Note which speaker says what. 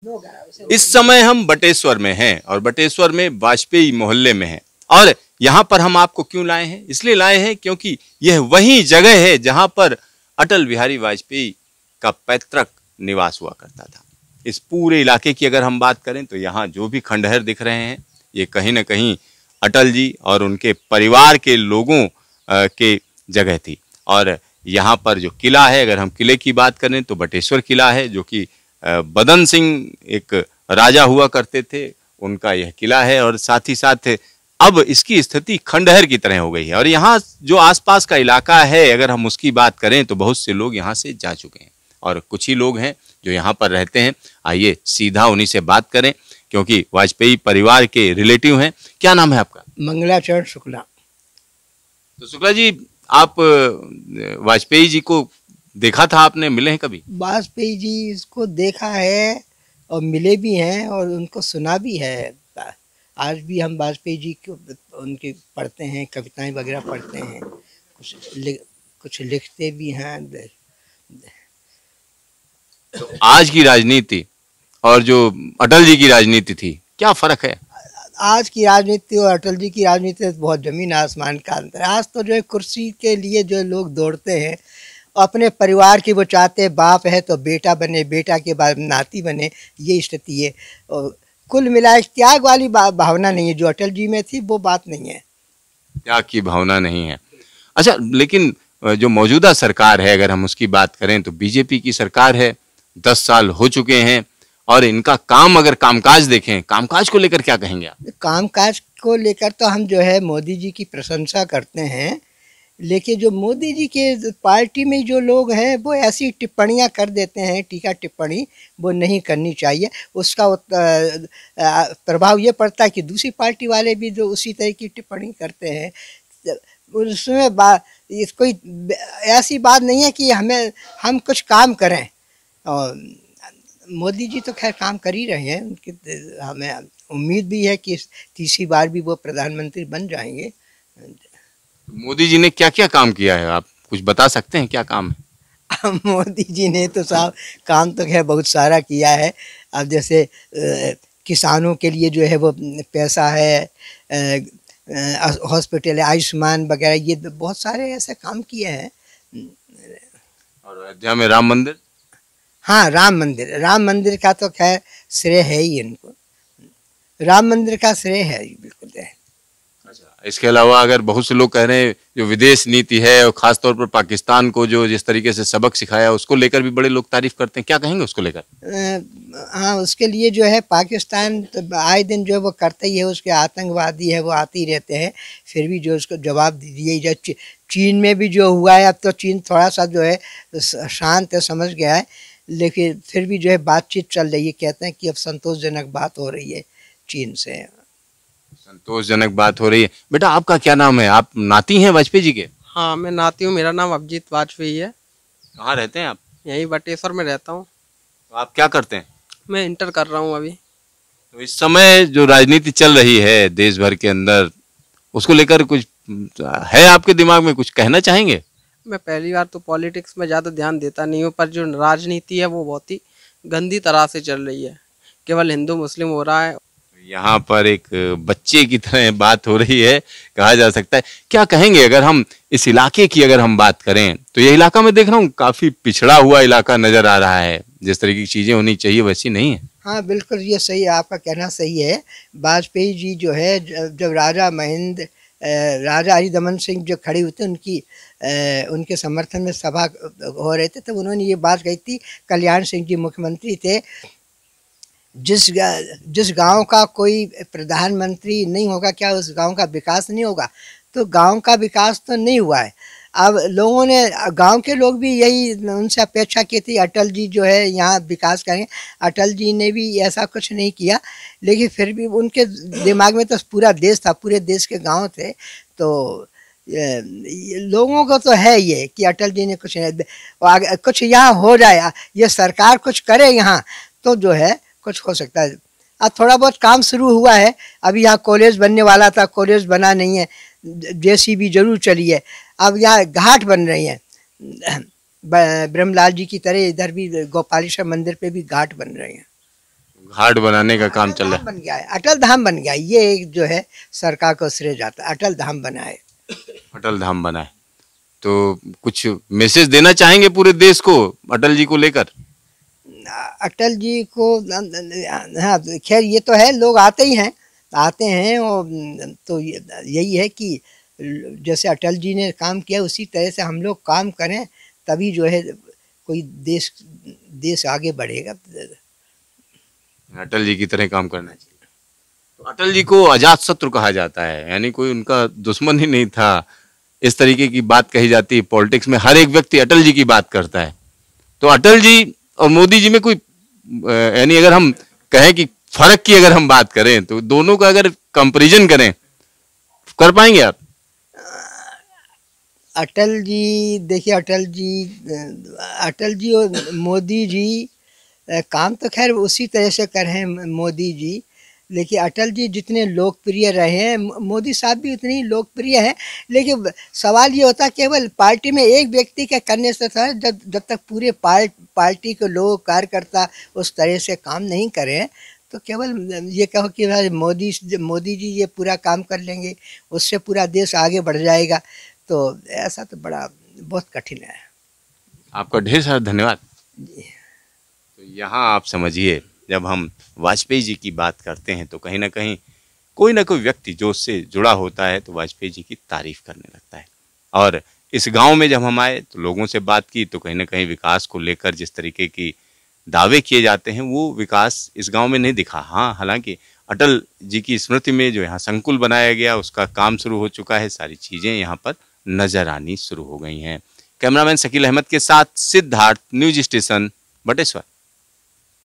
Speaker 1: इस समय हम बटेश्वर में हैं और बटेश्वर में वाजपेयी मोहल्ले में हैं। और यहाँ पर हम आपको क्यों लाए हैं? इसलिए लाए हैं क्योंकि यह वही जगह है जहाँ पर अटल बिहारी वाजपेयी का पैतृक निवास हुआ करता था। इस पूरे इलाके की अगर हम बात करें तो यहाँ जो भी खंडहर दिख रहे हैं ये कहीं ना कहीं अटल जी और उनके परिवार के लोगों के जगह थी। और यहाँ पर जो किला है, अगर हम किले की बात करें तो बटेश्वर किला है, जो कि बदन सिंह एक राजा हुआ करते थे, उनका यह किला है। और साथ ही साथ अब इसकी स्थिति खंडहर की तरह हो गई है। और यहाँ जो आसपास का इलाका है, अगर हम उसकी बात करें तो बहुत से लोग यहाँ से जा चुके हैं और कुछ ही लोग हैं जो यहाँ पर रहते हैं। आइए सीधा उन्हीं से बात करें क्योंकि वाजपेयी परिवार के रिलेटिव हैं। क्या नाम है आपका?
Speaker 2: मंगलाचरण शुक्ला।
Speaker 1: तो शुक्ला जी, आप वाजपेयी जी को देखा था आपने, मिले हैं कभी?
Speaker 2: वाजपेयी जी इसको देखा है और मिले भी हैं और उनको सुना भी है। आज भी हम वाजपेयी जी को उनके पढ़ते हैं, कविताएं वगैरह पढ़ते हैं, कुछ लिखते भी हैं।
Speaker 1: तो आज की राजनीति और जो अटल जी की राजनीति थी, क्या फर्क है?
Speaker 2: आज की राजनीति और अटल जी की राजनीति बहुत जमीन आसमान का अंतर है। आज तो जो है कुर्सी के लिए जो लोग दौड़ते हैं, अपने परिवार की वो चाहते हैं, बाप है तो बेटा बने, बेटा के बाद नाती बने, ये स्थिति है। और कुल मिलाकर त्याग वाली भावना नहीं है, जो अटल जी में थी वो बात नहीं है।
Speaker 1: त्याग की भावना नहीं है। अच्छा, लेकिन जो मौजूदा सरकार है अगर हम उसकी बात करें तो बीजेपी की सरकार है, 10 साल हो चुके हैं और इनका काम, अगर कामकाज देखें, कामकाज को लेकर क्या कहेंगे आप?
Speaker 2: कामकाज को लेकर तो हम जो है मोदी जी की प्रशंसा करते हैं, लेकिन जो मोदी जी के पार्टी में जो लोग हैं वो ऐसी टिप्पणियां कर देते हैं, टीका टिप्पणी वो नहीं करनी चाहिए। उसका प्रभाव ये पड़ता है कि दूसरी पार्टी वाले भी जो उसी तरह की टिप्पणी करते हैं, उसमें कोई ऐसी बात नहीं है कि हम कुछ काम करें। और मोदी जी तो खैर काम कर ही रहे हैं, उनकी हमें उम्मीद भी है कि तीसरी बार भी वो प्रधानमंत्री बन जाएंगे।
Speaker 1: मोदी जी ने क्या क्या काम किया है, आप कुछ बता सकते हैं? क्या काम है?
Speaker 2: मोदी जी ने तो साहब काम तो खैर बहुत सारा किया है। अब जैसे किसानों के लिए जो है वो पैसा है, हॉस्पिटल, आयुष्मान वगैरह, ये बहुत सारे ऐसे काम किए हैं।
Speaker 1: और अयोध्या में राम मंदिर?
Speaker 2: हाँ, राम मंदिर का तो खैर श्रेय है ही इनको, राम मंदिर का श्रेय है बिल्कुल है।
Speaker 1: अच्छा, इसके अलावा अगर बहुत से लोग कह रहे हैं जो विदेश नीति है और खासतौर पर पाकिस्तान को जो जिस तरीके से सबक सिखाया, उसको लेकर भी बड़े लोग तारीफ करते हैं, क्या कहेंगे उसको लेकर?
Speaker 2: हाँ, उसके लिए जो है पाकिस्तान तो आए दिन जो है वो करता ही है, उसके आतंकवादी है वो आते ही रहते हैं, फिर भी जो उसको जवाब दिए जाए। चीन में भी जो हुआ है, अब तो चीन थोड़ा सा जो है शांत है, समझ गया है, लेकिन फिर भी जो है बातचीत चल रही है। कहते हैं कि अब संतोषजनक बात हो रही है चीन से।
Speaker 1: संतोषजनक बात हो रही है। बेटा, आपका क्या नाम है? आप नाती हैं वाजपेयी जी के?
Speaker 3: हाँ, मैं नाती हूँ, मेरा नाम अभिजीत वाजपेयी है।
Speaker 1: कहाँ रहते हैं आप?
Speaker 3: यहीं बटेश्वर में रहता हूँ।
Speaker 1: तो आप क्या करते हैं?
Speaker 3: मैं इंटर कर रहा हूँ अभी।
Speaker 1: तो इस समय जो राजनीति चल रही है देश भर के अंदर, उसको लेकर कुछ है आपके दिमाग में, कुछ कहना चाहेंगे?
Speaker 3: मैं पहली बार तो पॉलिटिक्स में ज़्यादा ध्यान देता नहीं हूँ, पर जो राजनीति है वो बहुत ही गंदी तरह से चल रही है, केवल हिंदू मुस्लिम हो रहा है।
Speaker 1: यहाँ पर एक बच्चे की तरह बात हो रही है, कहा जा सकता है। क्या कहेंगे अगर हम इस इलाके की अगर हम बात करें तो ये इलाका मैं देख रहा हूँ काफी पिछड़ा हुआ इलाका नजर आ रहा है, जिस तरह की चीजें होनी चाहिए वैसी नहीं है।
Speaker 2: हाँ बिल्कुल, ये सही है, आपका कहना सही है। वाजपेयी जी जो है, जब राजा हरिदमन सिंह जो खड़े हुए थे उनके समर्थन में सभा हो रहे थे, तब उन्होंने ये बात कही थी, कल्याण सिंह जी मुख्यमंत्री थे, जिस गांव का कोई प्रधानमंत्री नहीं होगा, क्या उस गांव का विकास नहीं होगा? तो गांव का विकास तो नहीं हुआ है। अब लोगों ने, गांव के लोग भी यही उनसे अपेक्षा की थी, अटल जी जो है यहाँ विकास करेंगे। अटल जी ने भी ऐसा कुछ नहीं किया, लेकिन फिर भी उनके दिमाग में तो पूरा देश था, पूरे देश के गांव थे। तो लोगों को तो है ये कि अटल जी ने कुछ यहाँ हो जाए, ये सरकार कुछ करे यहाँ, तो जो है कुछ हो सकता है। अब थोड़ा बहुत काम शुरू हुआ है, अभी यहाँ कॉलेज बनने वाला था, कॉलेज बना नहीं है, जेसीबी जरूर चली है। अब यहाँ घाट बन रही हैं, ब्रह्मलाल जी की तरह इधर भी गोपालेश्वर मंदिर पे भी घाट बन रहे हैं।
Speaker 1: घाट बनाने का काम चल रहा है।
Speaker 2: बन गया है, अटल धाम बन गया है। ये एक जो है सरकार को श्रेय जाता है, अटल धाम बनाए।
Speaker 1: अटल धाम बना है, तो कुछ मैसेज देना चाहेंगे पूरे देश को अटल जी को लेकर?
Speaker 2: अटल जी को हाँ, खैर ये तो है, लोग आते हैं और तो यही है कि जैसे अटल जी ने काम किया उसी तरह से हम लोग काम करें, तभी जो है कोई देश आगे बढ़ेगा।
Speaker 1: अटल जी की तरह काम करना चाहिए। तो अटल जी को अजात शत्रु कहा जाता है, यानी कोई उनका दुश्मन ही नहीं था, इस तरीके की बात कही जाती है। पॉलिटिक्स में हर एक व्यक्ति अटल जी की बात करता है, तो अटल जी और मोदी जी में कोई यानी अगर हम कहें कि फर्क की अगर हम बात करें तो दोनों का अगर कंपैरिजन करें, कर पाएंगे आप?
Speaker 2: अटल जी देखिए, अटल जी और मोदी जी काम तो खैर उसी तरह से कर रहे हैं मोदी जी, लेकिन अटल जी जितने लोकप्रिय रहे हैं, मोदी साहब भी उतने ही लोकप्रिय हैं। लेकिन सवाल ये होता है केवल पार्टी में एक व्यक्ति के करने से था, जब तक पूरे पार्टी के लोग कार्यकर्ता उस तरह से काम नहीं करें, तो केवल ये कहो कि भाई मोदी जी ये पूरा काम कर लेंगे, उससे पूरा देश आगे बढ़ जाएगा, तो ऐसा तो बहुत कठिन है।
Speaker 1: आपका ढेर सारा धन्यवाद। तो यहाँ आप समझिए, जब हम वाजपेयी जी की बात करते हैं तो कहीं ना कहीं कोई ना कोई व्यक्ति जो उससे जुड़ा होता है तो वाजपेयी जी की तारीफ करने लगता है। और इस गांव में जब हम आए तो लोगों से बात की तो कहीं ना कहीं विकास को लेकर जिस तरीके की दावे किए जाते हैं वो विकास इस गांव में नहीं दिखा। हाँ, हालांकि अटल जी की स्मृति में जो यहाँ संकुल बनाया गया उसका काम शुरू हो चुका है, सारी चीज़ें यहाँ पर नजर आनी शुरू हो गई हैं। कैमरामैन शकील अहमद के साथ सिद्धार्थ, न्यूज स्टेशन, बटेश्वर।